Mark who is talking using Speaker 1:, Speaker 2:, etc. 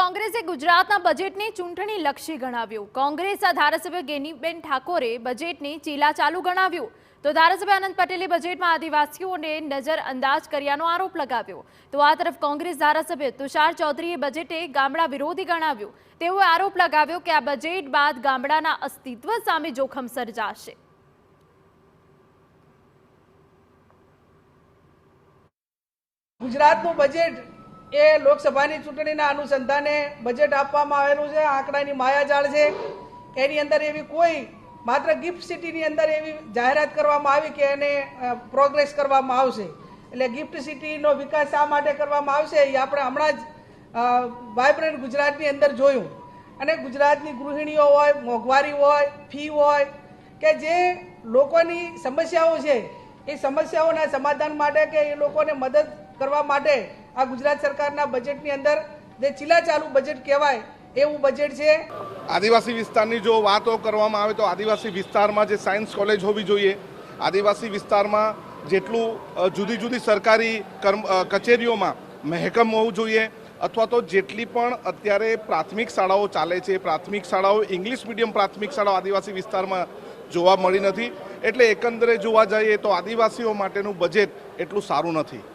Speaker 1: કોંગ્રેસે ગુજરાતના બજેટને ચૂંટણી લક્ષી ગણાવ્યું। કોંગ્રેસના ધારાસભ્ય ગેનીબેન ઠાકોરે બજેટને ચીલાચાલુ ગણાવ્યું તો ધારાસભ્ય આનંદ પટેલે બજેટમાં આદિવાસીઓને નજરઅંદાજ કર્યાનો આરોપ લગાવ્યો। તો આ તરફ કોંગ્રેસ ધારાસભ્ય તુષાર ચૌધરીએ બજેટે ગામડા વિરોધી ગણાવ્યું। તેઓએ આરોપ લગાવ્યો કે આ બજેટ બાદ ગામડાના અસ્તિત્વ સામે જોખમ સર્જાશે।
Speaker 2: ગુજરાતનું બજેટ એ લોકસભાની ચૂંટણીના અનુસંધાને બજેટ આપવામાં આવેલું છે। આંકડાની માયાજાળ છે। એની અંદર એવી કોઈ માત્ર ગિફ્ટ સિટીની અંદર એવી જાહેરાત કરવામાં આવી કે એને પ્રોગ્રેસ કરવામાં આવશે। એટલે ગિફ્ટ સિટીનો વિકાસ શા માટે કરવામાં આવશે એ આપણે હમણાં જ વાઇબ્રન્ટ ગુજરાતની અંદર જોયું। અને ગુજરાતની ગૃહિણીઓ હોય, મોંઘવારી હોય, ફી હોય કે જે લોકોની સમસ્યાઓ છે એ સમસ્યાઓના સમાધાન માટે કે એ લોકોને મદદ કરવા માટે આ ગુજરાત સરકારના બજેટની અંદર જે ચીલાચાલુ બજેટ કહેવાય એવું બજેટ છે।
Speaker 3: આદિવાસી વિસ્તારની જો વાતો કરવામાં આવે તો આદિવાસી વિસ્તારમાં જે સાયન્સ કોલેજ હોવી જોઈએ, આદિવાસી વિસ્તારમાં જેટલું જુદી જુદી સરકારી કચેરીઓમાં મહેકમ હોવું જોઈએ, અથવા તો જેટલી પણ અત્યારે પ્રાથમિક શાળાઓ ચાલે છે પ્રાથમિક શાળાઓ ઇંગ્લિશ મીડિયમ પ્રાથમિક શાળાઓ આદિવાસી વિસ્તારમાં જોવા મળી નથી। એટલે એકંદરે જોવા જઈએ તો આદિવાસીઓ માટેનું બજેટ એટલું સારું નથી।